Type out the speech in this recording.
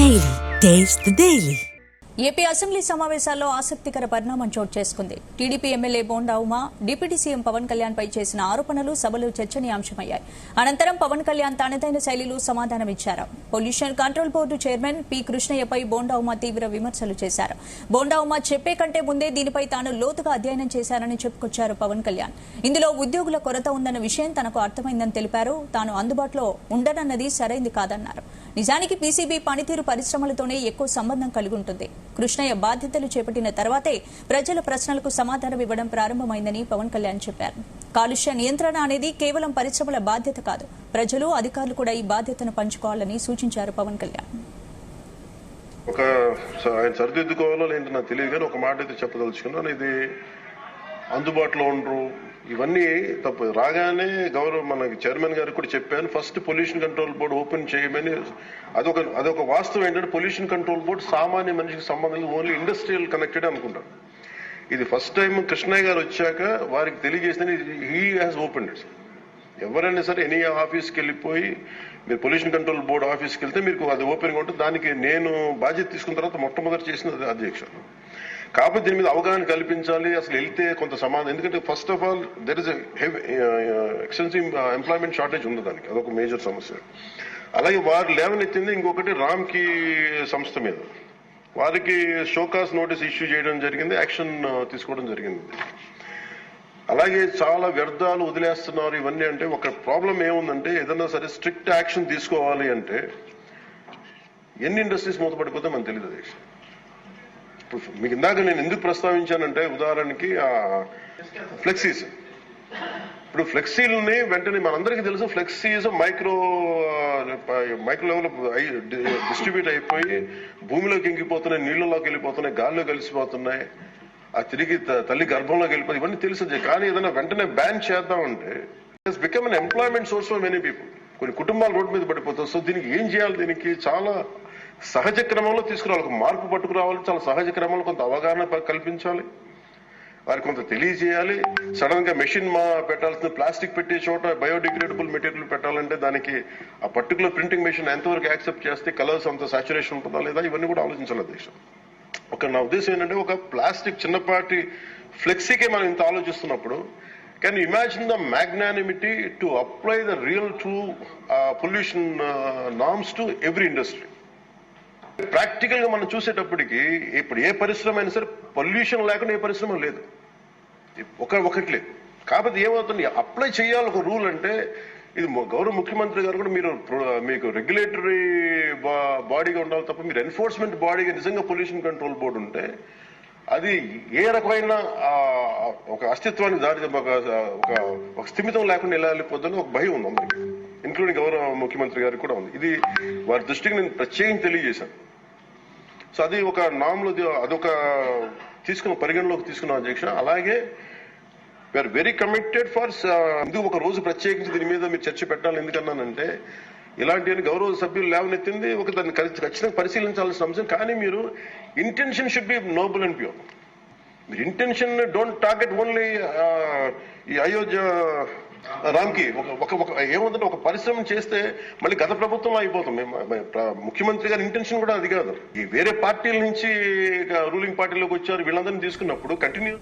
Daily. Taste the Daily. AP assembly సమావేశాల్లో ఆసక్తికర పరిణామం చోటు చేసుకుంది. TDP MLA Bonda Uma deputy CM Pawan Kalyan పై చేసిన ఆరోపణలు సభలో చర్చనీయాంశమయ్యాయి. అనంతరం పవన్ కళ్యాణ్ తనదైన శైలిలో సమాధానమిచ్చారు. Pollution control board chairman P కృష్ణయ్యపై బోండా ఉమా తీవ్ర విమర్శలు చేశారు. బోండా ఉమా చెప్పే కంటే ముందే దీనిపై తాను లోతుగా అధ్యయనం చేశారని చెప్పుకొచ్చారు పవన్ కళ్యాణ్. ఇందులో ఉద్యోగుల కొరత ఉందన్న విషయం తనకు అర్థమైందని తెలిపారు. తాను అందుబాటులో ఉండనన్నది సరైంది కాదన్నారు. నిజానికి పీసీబీ పనితీరు పరిశ్రమలతోనే ఎక్కువ సంబంధం కలిగి ఉంటుంది. కృష్ణయ్య బాధ్యతలు చేపట్టిన తర్వాతే ప్రజల ప్రశ్నలకు సమాధానం ఇవ్వడం ప్రారంభమైందని పవన్ కళ్యాణ్ చెప్పారు. కాలుష్య నియంత్రణ అనేది కేవలం పరిశ్రమల బాధ్యత కాదు, ప్రజలు అధికారులు కూడా ఈ బాధ్యతను పంచుకోవాలని సూచించారు పవన్ కళ్యాణ్. ఆయన సరిదిద్దుకోవాలో ఏంటో నాకు తెలియదు, కానీ ఒక మాట అయితే చెప్పదలుచుకున్నాను. ఇది అందుబాటులో ఉండరు, ఇవన్నీ తప్పు. రాగానే మనకి చైర్మన్ గారికి కూడా చెప్పాను, first pollution control board open చేయమని. అదొక వాస్తవం ఏంటంటే పొల్యూషన్ కంట్రోల్ బోర్డు సామాన్య మనిషికి సంబంధం, ఓన్లీ ఇండస్ట్రియల్ కనెక్టెడ్ అనుకుంటారు. ఇది ఫస్ట్ టైం కృష్ణయ్య గారు వచ్చాక వారికి తెలియజేసిన హీ హాజ్ ఓపెన్ ఇట్. ఎవరైనా సరే ఎనీ ఆఫీస్కి వెళ్ళిపోయి మీరు పొల్యూషన్ కంట్రోల్ బోర్డు ఆఫీస్కి వెళ్తే మీకు అది ఓపెన్గా ఉంటుంది. దానికి నేను బాధ్యత తీసుకున్న తర్వాత మొట్టమొదటి చేసిన అధ్యక్ష. కాబట్టి దీని మీద అవగాహన కల్పించాలి. అసలు వెళ్తే కొంత సమాధానం, ఎందుకంటే first of all there is extensive employment shortage ఉంది, దానికి అదొక మేజర్ సమస్య. అలాగే వారు లేవనెత్తింది ఇంకొకటి రామ్కి సంస్థ మీద, వారికి షోకాస్ నోటీస్ ఇష్యూ చేయడం జరిగింది, యాక్షన్ తీసుకోవడం జరిగింది. అలాగే చాలా వ్యర్థాలు వదిలేస్తున్నారు ఇవన్నీ. అంటే ఒక ప్రాబ్లం ఏముందంటే ఏదన్నా సరే స్ట్రిక్ట్ యాక్షన్ తీసుకోవాలి అంటే ఎన్ని ఇండస్ట్రీస్ మూతపడిపోతే మనకు తెలియదు అధ్యక్ష. ఇప్పుడు మీకు ఇందాక నేను ఎందుకు ప్రస్తావించానంటే ఉదాహరణకి ఫ్లెక్సీస్. ఇప్పుడు ఫ్లెక్సీలని వెంటనే మనందరికీ తెలుసు, ఫ్లెక్సీస్ మైక్రో లెవెల్ డిస్ట్రిబ్యూట్ అయిపోయి భూమిలోకి ఇంకిపోతున్నాయి, నీళ్లలోకి వెళ్ళిపోతున్నాయి, గాల్లో కలిసిపోతున్నాయి, ఆ తిరిగి తల్లి గర్భంలోకి వెళ్ళిపోతుంది, ఇవన్నీ తెలుసు. కానీ ఏదైనా వెంటనే బ్యాన్ చేద్దామంటే it's become an employment source for many people. కొన్ని కుటుంబాలు రోడ్డు మీద పడిపోతాయి. సో దీనికి ఏం చేయాలి? దీనికి చాలా సహజ క్రమంలో తీసుకురావాలి, ఒక మార్పు పట్టుకురావాలి. చాలా సహజ క్రమంలో కొంత అవగాహన కల్పించాలి, వారికి కొంత తెలియజేయాలి. సడన్ గా మెషిన్ పెట్టాల్సిన ప్లాస్టిక్ పెట్టే చోట బయోడిగ్రేడబుల్ మెటీరియల్ పెట్టాలంటే దానికి ఆ పర్టికులర్ ప్రింటింగ్ మెషిన్ ఎంతవరకు యాక్సెప్ట్ చేస్తే కలర్స్ అంత సాచురేషన్ ఉంటుందా లేదా, ఇవన్నీ కూడా ఆలోచించాలి అధ్యక్ష. నా ఉద్దేశం ఏంటంటే ఒక ప్లాస్టిక్ చిన్నపాటి ఫ్లెక్సీకే మనం ఇంత ఆలోచిస్తున్నప్పుడు can you imagine the magnanimity to apply the real true pollution norms to every industry? Practical గా మనం చూసేటప్పటికి ఇప్పుడు ఏ పరిశ్రమ అయినా సరే పొల్యూషన్ లేకుండా ఏ పరిశ్రమ లేదు, ఒకటి లేదు. కాబట్టి ఏమవుతుంది, అప్లై చేయాలి ఒక రూల్. అంటే ఇది గౌరవ ముఖ్యమంత్రి గారు కూడా మీకు రెగ్యులేటరీ బాడీగా ఉండాలి తప్ప మీరు ఎన్ఫోర్స్మెంట్ బాడీగా నిజంగా పొల్యూషన్ కంట్రోల్ బోర్డు ఉంటే అది ఏ రకమైన ఒక అస్తిత్వానికి దారి ఒక స్థిమితం లేకుండా ఎలా వెళ్ళిపోతుందని ఒక భయం ఉంది అందరికి, ఇంక్లూడింగ్ గౌరవ ముఖ్యమంత్రి గారికి కూడా ఉంది. ఇది వారి దృష్టికి నేను ప్రత్యేకంగా తెలియజేశాను. సో అది ఒక నామ్లో అదొక పరిగణలోకి తీసుకున్నాం అధ్యక్ష. అలాగే వీఆర్ వెరీ కమిటెడ్ ఫర్ ఎందుకు ఒక రోజు ప్రత్యేకించి దీని మీద మీరు చర్చ పెట్టాలి. ఎందుకన్నానంటే ఇలాంటి గౌరవ సభ్యులు లేవనెత్తింది ఒక దాన్ని ఖచ్చితంగా పరిశీలించాల్సిన అంశం. కానీ మీరు intention should be Nobel and pure. మీరు ఇంటెన్షన్ డోంట్ టార్గెట్ ఓన్లీ ఈ అయోధ్య రామ్కి. ఏముందంటే ఒక పరిశ్రమ చేస్తే మళ్ళీ గత ప్రభుత్వంలో అయిపోతుంది. ముఖ్యమంత్రి గారి ఇంటెన్షన్ కూడా అది కాదు. ఈ వేరే పార్టీల నుంచి రూలింగ్ పార్టీలోకి వచ్చారు, వీళ్ళందరినీ తీసుకున్నప్పుడు కంటిన్యూ